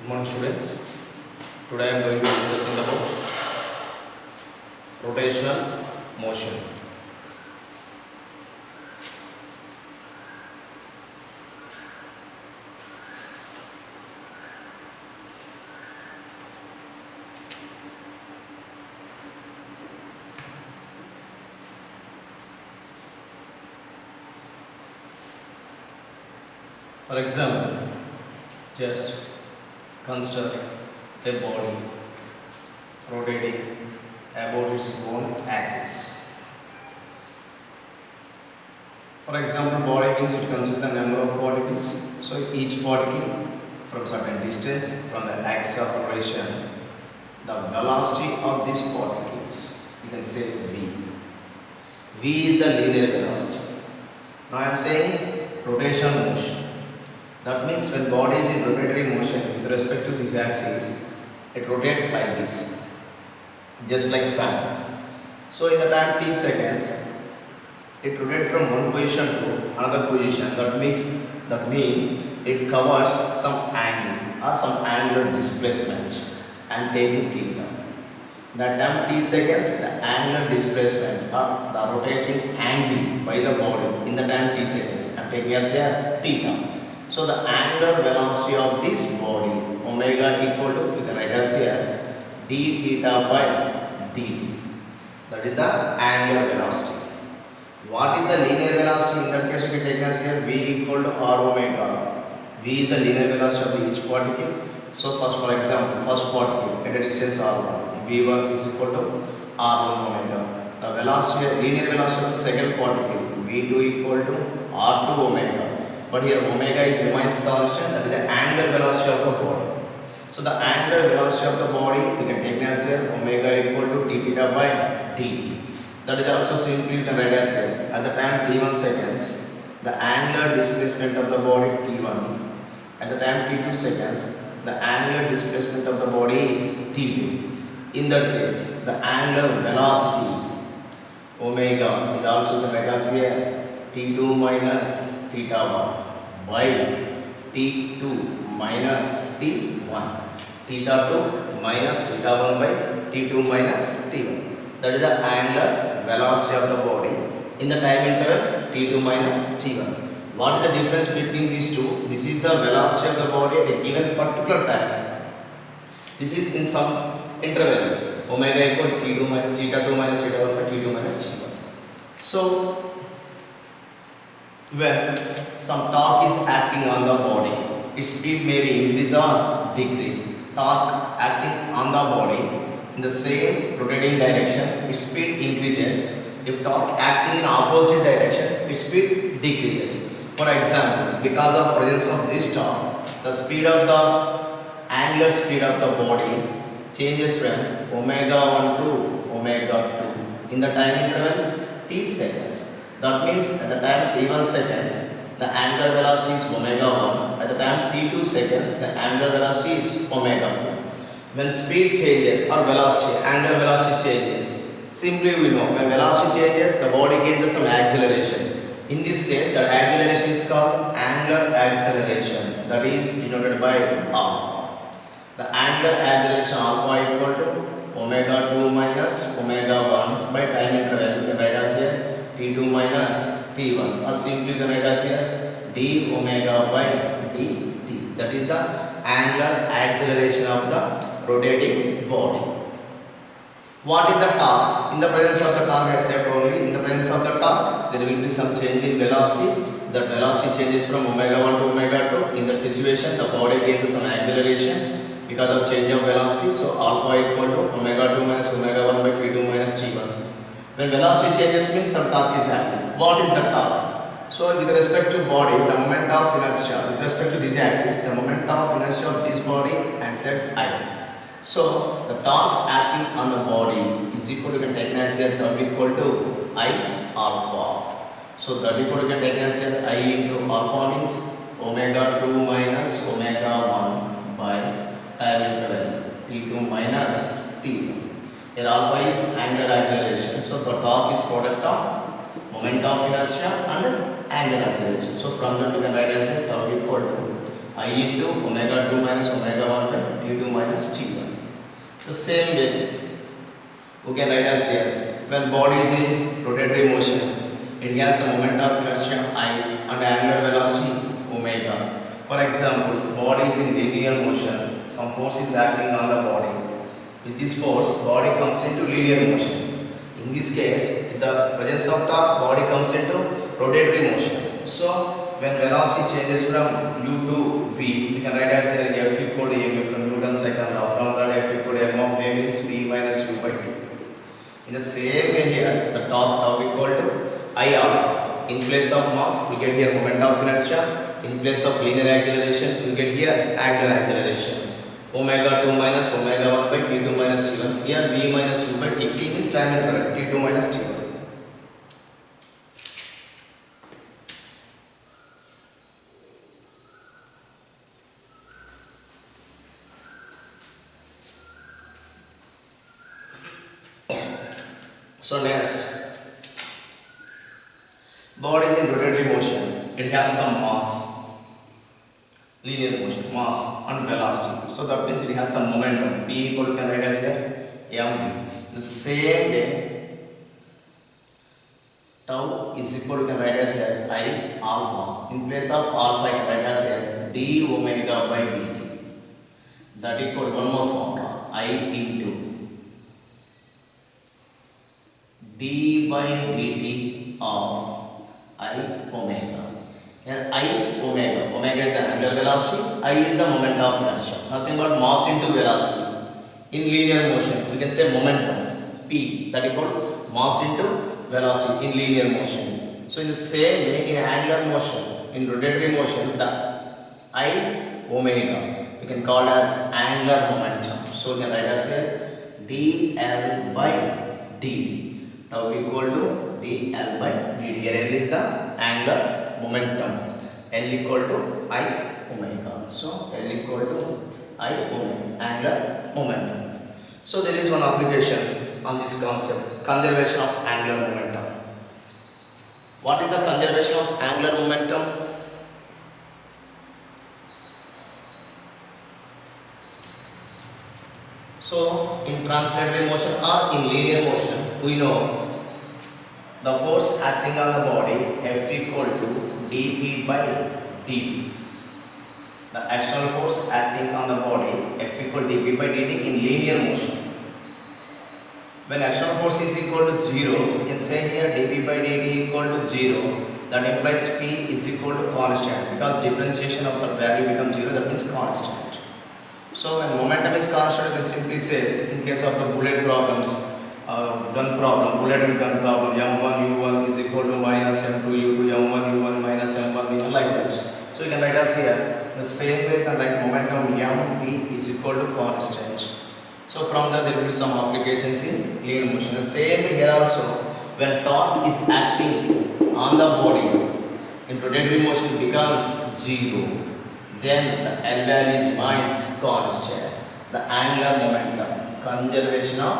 Good morning, students. Today I am going to discussing about rotational motion. For example, just consider a body rotating about its own axis. For example, body means it consists the number of particles. So each particle from certain distance from the axis of rotation, the velocity of these particles, you can say v. V is the linear velocity. Now I am saying rotational motion. That means when body is in rotatory motion with respect to this axis, it rotates like this, just like fan. So in the time t seconds, it rotates from one position to another position. That means it covers some angle or some angular displacement and taking theta. That time t seconds, the angular displacement or the rotating angle by the body in the time t seconds, and taking as a theta. So the angular velocity of this body omega equal to, you can write as here, d theta by dt. That is the angular velocity. What is the linear velocity? In that case, we can take as here v equal to r omega. V is the linear velocity of each particle. So first, for example, first particle at a distance r1, v1 is equal to r1 omega. The velocity, linear velocity of the second particle, v2 equal to r2 omega. But here omega remains constant, that is the angular velocity of the body. So the angular velocity of the body, we can take as here omega equal to d theta by dt. That is also simply you can write as here, at the time t1 seconds, the angular displacement of the body t1. At the time t2 seconds, the angular displacement of the body is t2. In that case, the angular velocity omega is also the write as here t2 minus theta 1 by t2 minus t1, theta 2 minus theta 1 by t2 minus t1. That is the angular velocity of the body in the time interval t2 minus t1. What is the difference between these two? This is the velocity of the body at a given particular time. This is in some interval omega equal to theta 2 minus theta 1 by t2 minus t1. So when some torque is acting on the body, its speed may be increase or decrease. Torque acting on the body in the same rotating direction, its speed increases. If torque acting in opposite direction, its speed decreases. For example, because of presence of this torque, the speed of the angular speed of the body changes from omega 1 to omega 2 in the time interval t seconds. That means at the time t1 seconds, the angular velocity is omega 1. At the time t2 seconds, the angular velocity is omega 2. When speed changes or velocity, angular velocity changes, simply we know when velocity changes, the body gains some acceleration. In this case, the acceleration is called angular acceleration. That is denoted by alpha. The angular acceleration alpha equal to omega 2 minus omega 1 by time interval. You can write as here t2 minus t1, or simply you can write as here d omega by dt. That is the angular acceleration of the rotating body. What is the torque? In the presence of the torque, I said only in the presence of the torque, there will be some change in velocity. That velocity changes from omega 1 to omega 2. In that situation, the body gains some acceleration because of change of velocity. So alpha equal to omega 2 minus omega 1 by t2 minus t1. When velocity changes means some torque is acting. What is the torque? So with respect to body, the moment of inertia, with respect to this axis, the moment of inertia of this body and set I. So the torque acting on the body is equal to, you can take as here term equal to I alpha. So that equal to, you can take as here I into alpha means omega 2 minus omega 1 by time interval t2 minus t1. Here alpha is angular acceleration. So the torque is product of moment of inertia and angular acceleration. So from that you can write as a tau equal to I into omega 2 minus omega 1 by d2 minus t1. The same way we can write as here, when body is in rotatory motion, it has a moment of inertia I and angular velocity omega. For example, body is in linear motion, some force is acting on the body. With this force, body comes into linear motion. In this case, with the presence of torque, body comes into rotatory motion. So when velocity changes from u to v, we can write as F equal to m from Newton's second law. From that, F equal to m of a means v minus u by t. In the same way here, the torque tau equal to I alpha. In place of mass, we get here moment of inertia. In place of linear acceleration, we get here angular acceleration. Omega 2 minus omega 1 by t2 minus t1. Here v minus u by t. T is time interval, t2 minus t1. So next, body is in rotatory motion. It has some mass, linear motion, mass and velocity. So that means it has some momentum. P equal to, can write as here mv. The same way, tau is equal to, can write as here I alpha. In place of alpha, I can write as here d omega by dt. That equal to one more formula, I into d by dt of I omega. Here I omega. Omega is the angular velocity, I is the moment of inertia. Nothing but mass into velocity. In linear motion, we can say momentum P, that is called mass into velocity in linear motion. So in the same way, in angular motion, in rotatory motion, the I omega we can call as angular momentum. So we can write as here dl by dt. Tau equal to dl by dt. Here L is the angular momentum. L equal to I omega. So L equal to I omega, angular momentum. So there is one application on this concept, conservation of angular momentum. What is the conservation of angular momentum? So in translatory motion or in linear motion, we know the force acting on the body F equal to dP by dt. The external force acting on the body F equal to dP by dt in linear motion. When external force is equal to 0, we can say here dP by dt equal to 0. That implies P is equal to constant, because differentiation of the value becomes 0, that means constant. So when momentum is constant, you can simply say, in case of the bullet problems, gun problem, bullet and gun problem, m1 u1 is equal to minus m2 u2, m1 u1 minus m1 v1, like that. So you can write as here, the same way you can write momentum mv is equal to constant. So from that there will be some applications in linear motion. The same way here also, when torque is acting on the body, in rotatory motion becomes 0. Then the L value remains constant. The angular momentum, conservation of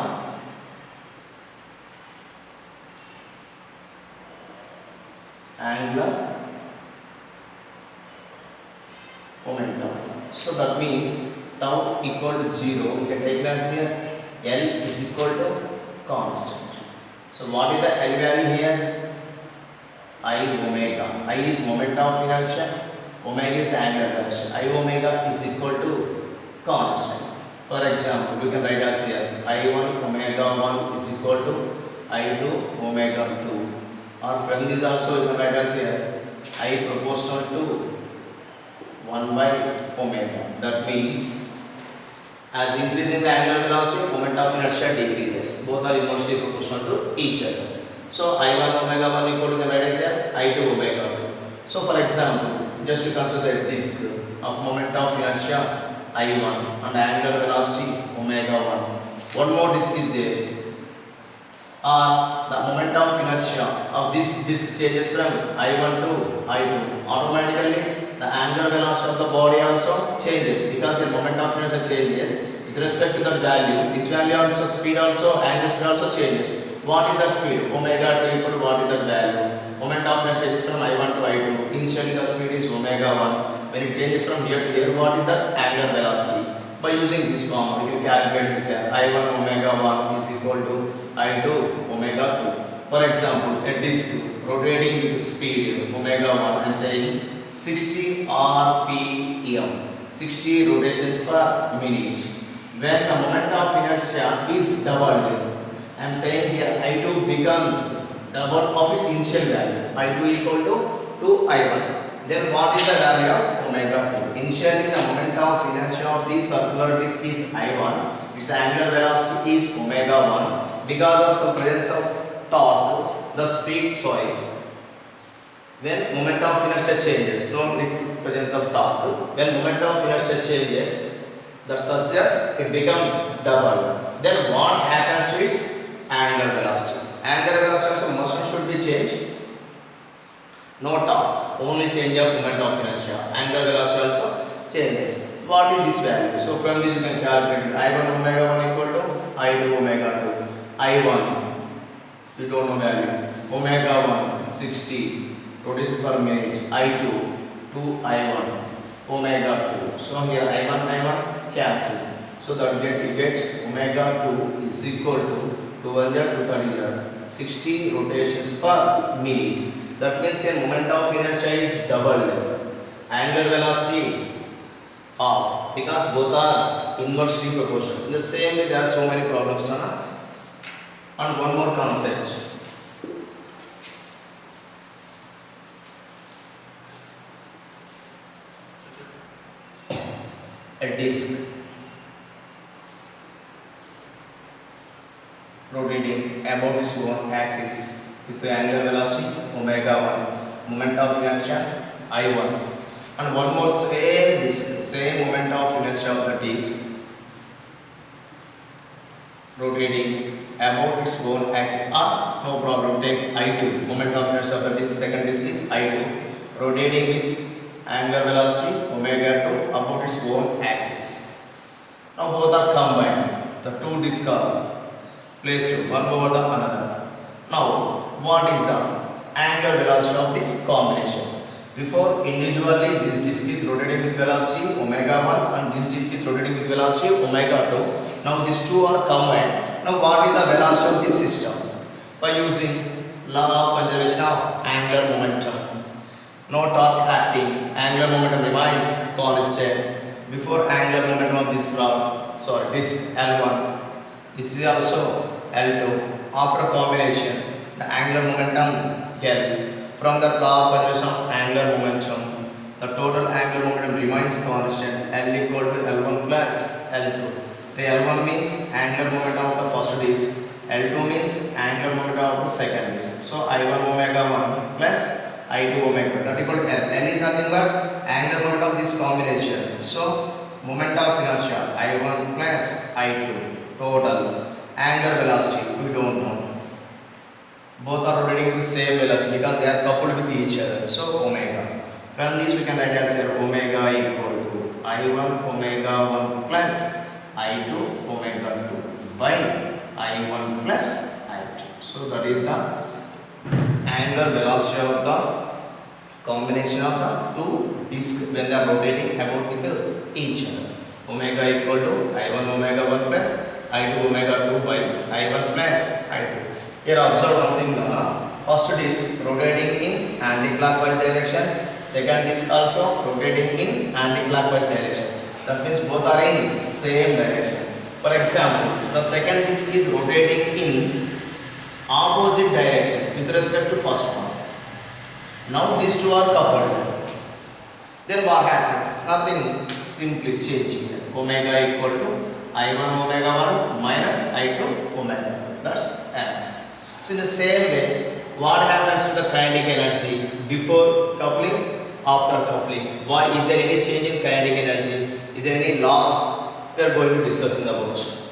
angular momentum. So that means tau equal to 0. We can take it as here L is equal to constant. So what is the L value here? I omega. I is moment of inertia. Omega is angular velocity. I omega is equal to constant. For example, we can write as here I1 omega 1 is equal to I2 omega 2. Or from this also you can write as here I proportional to 1 by omega. That means as increasing the angular velocity, moment of inertia decreases. Both are inversely proportional to each other. So I1 omega 1 equal to, you can write as here I2 omega 2. So for example, just to consider a disk of moment of inertia I1 and angular velocity omega 1. One more disk is there. The moment of inertia of this disk changes from I1 to I2. Automatically, the angular velocity of the body also changes, because the moment of inertia changes with respect to the value. This value also, speed also, angular speed also changes. What is the speed? Omega 2 equal to what is the value? Moment of inertia changes from I1 to I2. Initially the speed is omega 1. When it changes from here to here, what is the angular velocity? By using this formula, we can calculate this as I1 omega 1 is equal to I2 omega 2. For example, a disk rotating with speed omega 1, I am saying 60 rpm, 60 rotations per minute. When the moment of inertia is doubled, I am saying here I2 becomes double of its initial value. I2 equal to 2I1. Then what is the value of omega 2? Initially the moment of inertia of the circular disk is I1. Its angular velocity is omega 1. Because of some presence of torque, the speed, when moment of inertia changes, no need to presence of torque. When moment of inertia changes, that's such that it becomes double. Then what happens to its angular velocity? Angular velocity of motion should be changed. No torque, only change of moment of inertia. Angular velocity also changes. What is this value? So from this you can calculate I1 omega 1 equal to I2 omega 2. I1, you don't know value. Omega 1, 60 rotations per minute. I2, 2I1 omega 2. So here I1 cancel. So that we get omega 2 is equal to 230, 60 rotations per minute. That means a moment of inertia is doubled. Angular velocity half, because both are inversely proportional. In the same way, there are so many problems. And one more concept. A disk rotating about its own axis with the angular velocity omega 1, moment of inertia I1, and one more same disk, same moment of inertia of the disk rotating about its own axis, or no problem, take I2, moment of inertia of the disk, second disk is I2, rotating with angular velocity omega 2 about its own axis. Now both are combined, the two disks are placed one over the another. Now what is the angular velocity of this combination? Before, individually this disk is rotating with velocity omega 1 and this disk is rotating with velocity omega 2. Now these two are combined. Now what is the velocity of this system? By using law of conservation of angular momentum. No torque acting, angular momentum remains constant. Before angular momentum of this disk L1, this is also L2. After combination, the angular momentum L. From the law of conservation of angular momentum, the total angular momentum remains constant. L equal to L1 plus L2. The L1 means angular momentum of the first disk. L2 means angular momentum of the second disk. So I1 omega 1 plus I2 omega 2, that equal to L. L is nothing but angular momentum of this combination. So moment of inertia I1 plus I2, total angular velocity we don't know. Both are rotating with the same velocity because they are coupled with each other. So omega. From this we can write as omega equal to I1 omega 1 plus I2 omega 2 by I1 plus I2. So that is the angular velocity of the combination of the two disks when they are rotating about with each other. Omega equal to I1 omega 1 plus I2 omega 2 by I1 plus I2. Here observe one thing. First disk rotating in anti-clockwise direction. Second disk also rotating in anti-clockwise direction. That means both are in same direction. For example, the second disk is rotating in opposite direction with respect to first one. Now these two are coupled. Then what happens? Nothing, simply change here. Omega equal to I1 omega 1 minus I2 omega 2. That's enough. So in the same way, what happens to the kinetic energy before coupling, after coupling? Why is there any change in kinetic energy? Is there any loss? We are going to discuss in the books.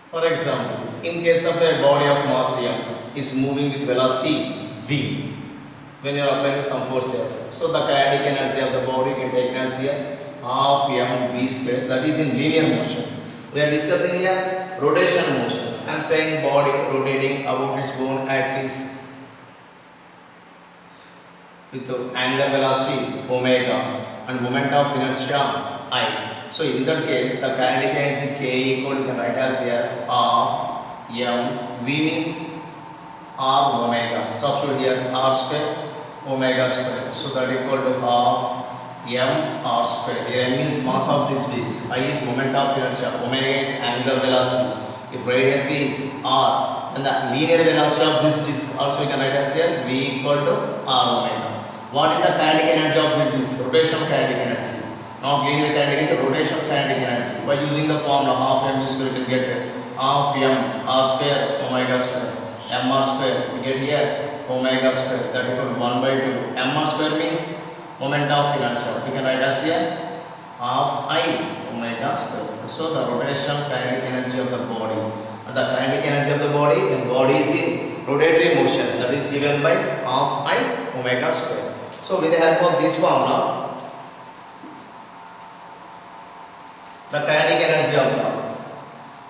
For example, in case of a body of mass m is moving with velocity v, when you are applying some force here, so the kinetic energy of the body can take as here half mv square, that is in linear motion. We are discussing here rotation motion. I am saying body rotating about its own axis with angular velocity omega and moment of inertia I. So in that case, the kinetic energy K equal to the write as here half m v means r omega. Substitute here r square omega square. So that equal to half m r square. Here m is mass of this disk, I is moment of inertia, omega is angular velocity. If radius is r, then the linear velocity of this disk also you can write as here v equal to r omega. What is the kinetic energy of the disk? Rotational kinetic energy. Not linear kinetic energy, rotational kinetic energy. By using the formula half m square, you can get half m r square omega square. M r square, we get here omega square, that equal to 1 by 2. M r square means moment of inertia. We can write as here half I omega square. So the rotational kinetic energy of the body. And the kinetic energy of the body is in rotatory motion, that is given by half I omega square. So with the help of this formula, the kinetic energy of the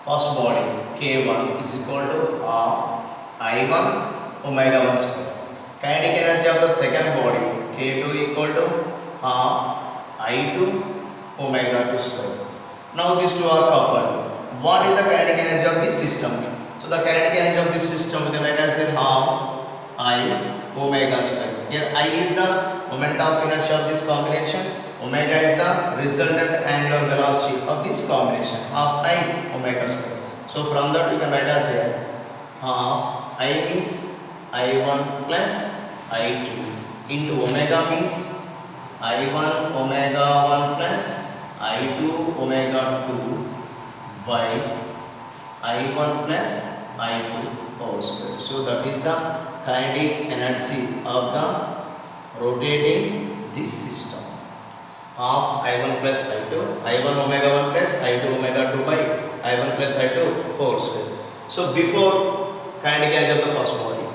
first body K1 is equal to half I1 omega 1 square. Kinetic energy of the second body K2 equal to half I2 omega 2 square. Now these two are coupled. What is the kinetic energy of this system? So the kinetic energy of this system we can write as half I omega square. Here I is the moment of inertia of this combination, omega is the resultant angular velocity of this combination, half I omega square. So from that we can write as here half I means I1 plus I2 into omega means I1 omega 1 plus I2 omega 2 by I1 plus I2 whole square. So that is the kinetic energy of the rotating this system. Half I1 plus I2, I1 omega 1 plus I2 omega 2 by I1 plus I2 whole square. So before kinetic energy of the first body,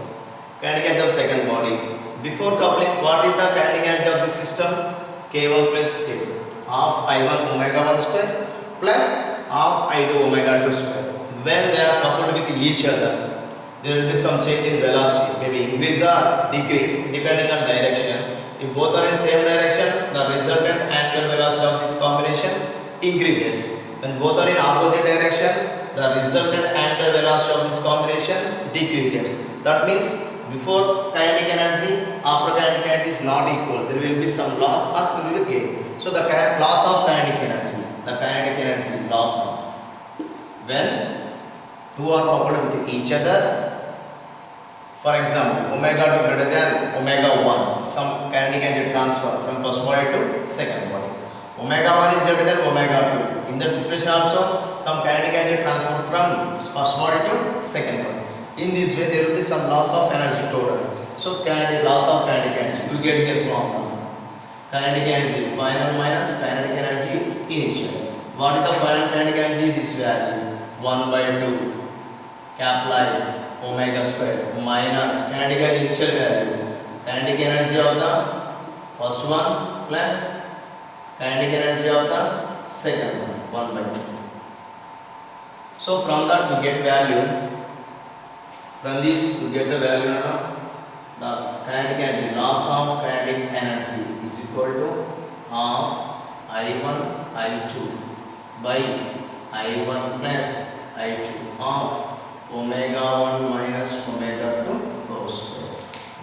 kinetic energy of the second body, before coupling, what is the kinetic energy of the system? K1 plus K2, half I1 omega 1 square plus half I2 omega 2 square. When they are coupled with each other, there will be some change in velocity, maybe increase or decrease depending on direction. If both are in same direction, the resultant angular velocity of this combination increases. When both are in opposite direction, the resultant angular velocity of this combination decreases. That means before kinetic energy, after kinetic energy is not equal. There will be some loss or some will gain. So the loss of kinetic energy loss when two are coupled with each other. For example, omega 2 greater than omega 1, some kinetic energy transfer from first body to second body. Omega 1 is greater than omega 2. In that situation also, some kinetic energy transfer from first body to second body. In this way, there will be some loss of energy total. So, loss of kinetic energy, we get here from kinetic energy final minus kinetic energy initial. What is the final kinetic energy? This value 1 by 2 capital I omega square minus kinetic energy initial value, kinetic energy of the first one plus kinetic energy of the second one 1 by 2. So from that we get value. From this we get the value of the kinetic energy, loss of kinetic energy is equal to half I1 I2 by I1 plus I2 of omega 1 minus omega 2 whole square.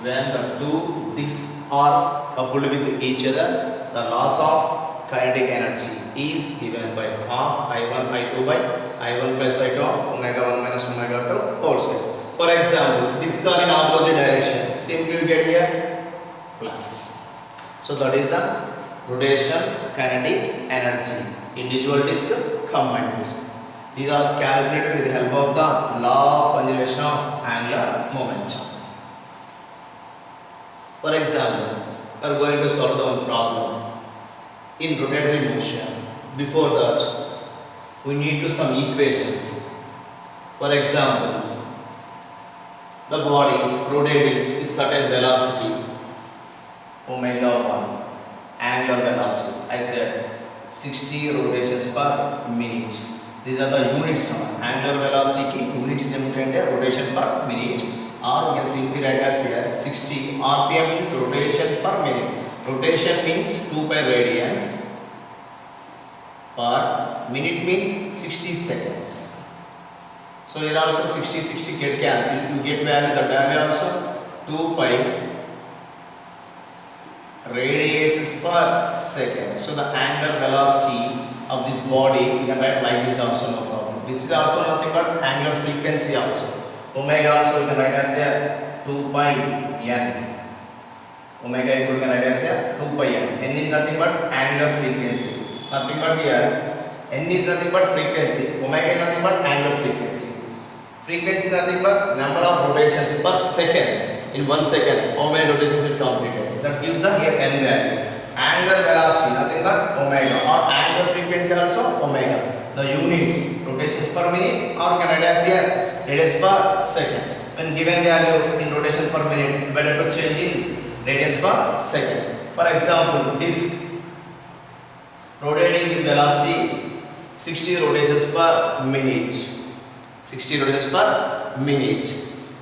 When the two disks are coupled with each other, the loss of kinetic energy is given by half I1 I2 by I1 plus I2 of omega 1 minus omega 2 whole square. For example, disks are in opposite direction. Simply you get here plus. So that is the rotation kinetic energy. Individual disk, combined disk. These are calculated with the help of the law of conservation of angular momentum. For example, we are going to solve the problem in rotatory motion. Before that, we need to some equations. For example, the body rotating with certain velocity omega 1 angular velocity. I said 60 rotations per minute. These are the units now. Angular velocity ki units emutante rotation per minute, or we can simply write as here 60 rpm means rotation per minute. Rotation means 2 pi radians per minute means 60 seconds. So here also 60 get cancelled. You get value, the value also 2 pi radiations per second. So the angular velocity of this body we can write like this also, no problem. This is also nothing but angular frequency also. Omega also we can write as here 2 pi n. Omega equal we can write as here 2 pi n. N is nothing but angular frequency. Nothing but here n is nothing but frequency. Omega is nothing but angular frequency. Frequency is nothing but number of rotations per second. In 1 second, how many rotations is completed? That gives the here n value. Angular velocity nothing but omega, or angular frequency also omega. The units rotations per minute, or can write as here radians per second. When given value in rotation per minute, better to change in radians per second. For example, disk rotating with velocity 60 rotations per minute. 60 rotations per minute.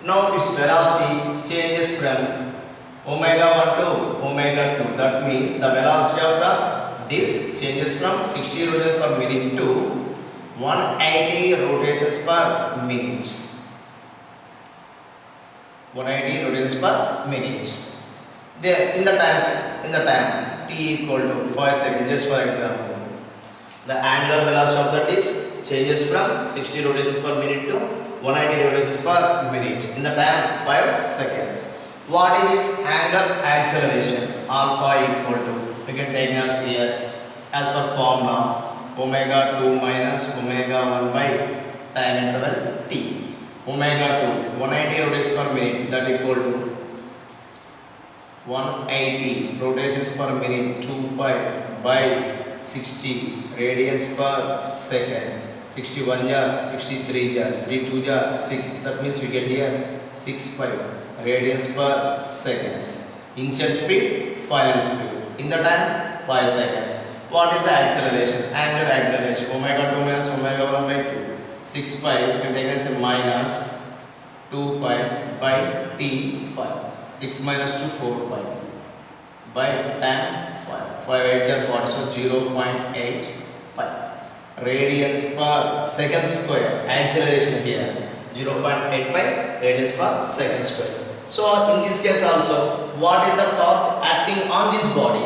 Now its velocity changes from omega 1 to omega 2. That means the velocity of the disk changes from 60 rotations per minute to 180 rotations per minute. 180 rotations per minute. There in the time t equal to 5 seconds, just for example, the angular velocity of the disk changes from 60 rotations per minute to 180 rotations per minute in the time 5 seconds. What is angular acceleration? Alpha equal to, we can take as here as per formula, omega 2 minus omega 1 by time interval t. Omega 2 180 rotations per minute, that equal to 180 rotations per minute 2 pi by 60 radians per second. 61 jar, 63 jar, 3 2 jar, 6. That means we get here 6 pi radians per seconds. Initial speed, final speed. In the time, 5 seconds. What is the acceleration? Angular acceleration. Omega 2 minus omega 1 by 2. 6 pi, you can take it as a minus 2 pi by t 5. 6 minus 2, 4 pi by tan 5. 5 8 jar 40, so 0.8 pi. Radians per second square. Acceleration here 0.8 pi radians per second square. So in this case also, what is the torque acting on this body?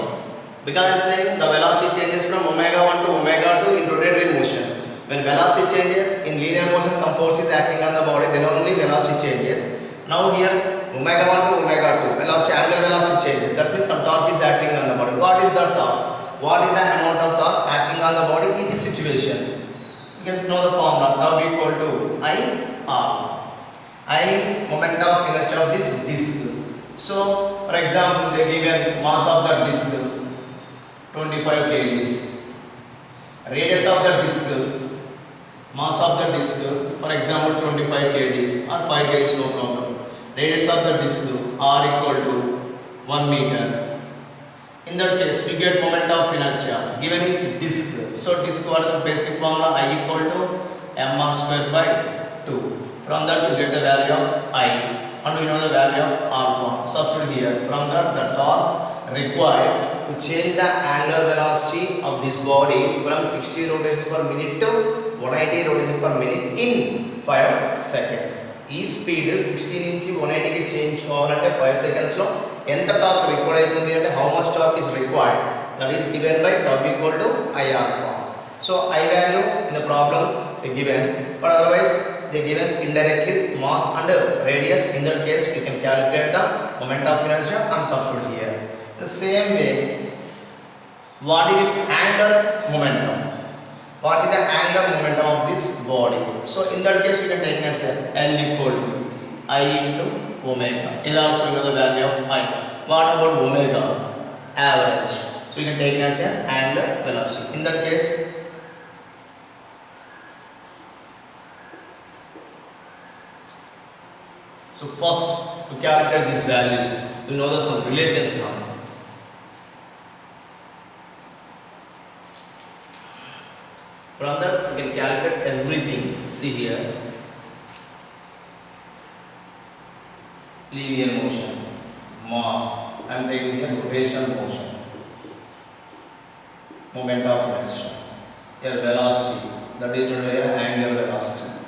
Because I am saying the velocity changes from omega 1 to omega 2 in rotatory motion. When velocity changes in linear motion, some force is acting on the body, then only velocity changes. Now here omega 1 to omega 2, velocity, angular velocity changes. That means some torque is acting on the body. What is the torque? What is the amount of torque acting on the body in this situation? You can know the formula, tau equal to I alpha. I means moment of inertia of this disc. So, for example, they given mass of the disc 25 kgs. Radius of the disc, mass of the disc, for example, 25 kgs or 5 kgs, no problem. Radius of the disc r equal to 1 meter. In that case, we get moment of inertia. Given is disk. So, disk what is the basic formula? I equal to mr square by 2. From that, we get the value of I. And we know the value of alpha. Substitute here. From that, the torque required to change the angular velocity of this body from 60 rotations per minute to 180 rotations per minute in 5 seconds. ఈ speed 16 నుంచి 180 కి change కావాలంటే 5 seconds లో ఎంత torque required అవుతుంది అంటే how much torque is required, that is given by tau equal to I alpha. So I value in the problem they given, but otherwise they given indirectly mass and radius. In that case we can calculate the moment of inertia and substitute here. The same way, what is angular momentum? What is the angular momentum of this body? So in that case we can take as L equal to I into omega. Here also we know the value of I. What about omega? Average. So we can take as angular velocity. In that case, so first to calculate these values, we know the some relations now. From that we can calculate everything. See here, linear motion, mass, I am taking here rotational motion, moment of inertia, here velocity, that is denoted here angular velocity,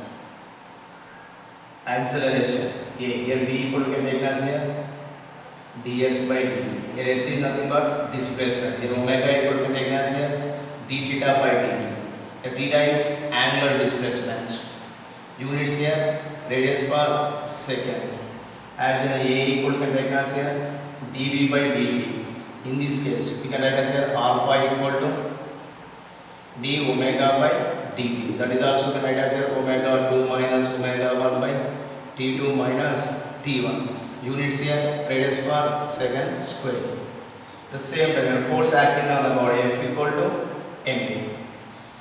acceleration, here v equal to, can take as here ds by dt, here s is nothing but displacement, here omega equal to, take as here d theta by dt, the theta is angular displacement, units here radius per second, as in a equal to, can take as here dv by dt. In this case we can write as here alpha equal to d omega by dt, that is also can write as here omega 2 minus omega 1 by t2 minus t1, units here radius per second square. The same time force acting on the body F equal to mv,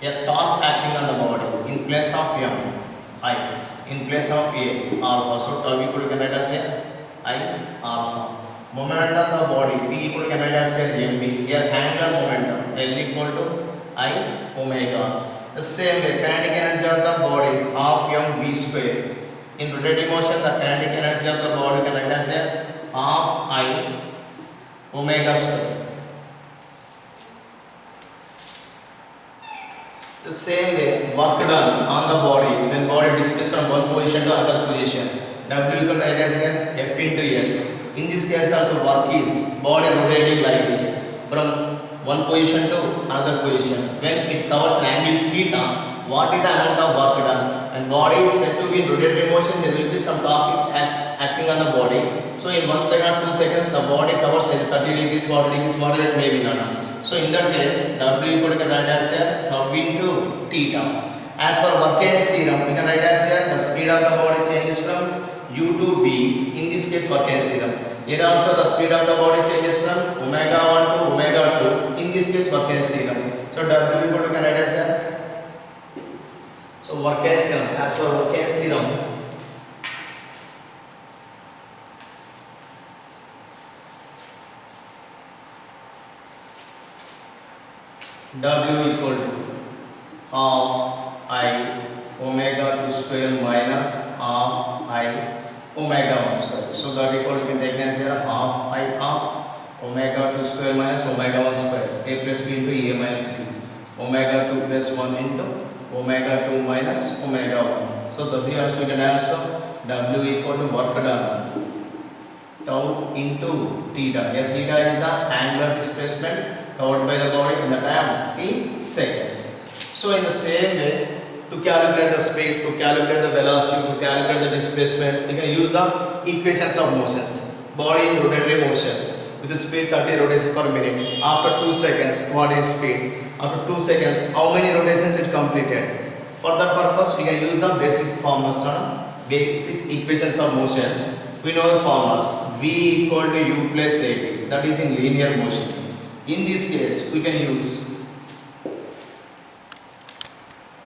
a torque acting on the body in place of m I, in place of a alpha, so tau equal to, can write as here I alpha. Moment of the body P equal to, can write as here mv, here angular momentum L equal to I omega. The same way kinetic energy of the body half mv square. In rotating motion the kinetic energy of the body can write as here half I omega square. The same way work done on the body when body displaced from one position to another position, W equal to, write as here F into S. In this case also work is body rotating like this from one position to another position. When it covers an angle theta, what is the amount of work done? And body is said to be in rotatory motion, there will be some torque acting on the body. So in 1 second or 2 seconds the body covers either 30 degrees, 40 degrees, whatever it may be none. So in that case W equal to, can write as here tau into theta. As per Work's theorem we can write as here the speed of the body changes from u to v. In this case Work's theorem. Here also the speed of the body changes from omega 1 to omega 2. In this case Work's theorem. So W equal to, can write as here. So Work's theorem. As per Work's theorem, W equal to half I omega 2 square minus half I omega 1 square. So that equal to, can take as here half I half omega 2 square minus omega 1 square, a plus b into a minus b, omega 2 plus 1 into omega 2 minus omega 1. So thus here also we can also W equal to work done tau into theta. Here theta is the angular displacement covered by the body in the time t seconds. So in the same way, to calculate the speed, to calculate the velocity, to calculate the displacement, you can use the equations of motions. Body in rotatory motion with the speed 30 rotations per minute. After 2 seconds, what is speed? After 2 seconds, how many rotations it completed? For that purpose, we can use the basic formulas, basic equations of motions. We know the formulas. V equal to u plus at, that is in linear motion. In this case, we can use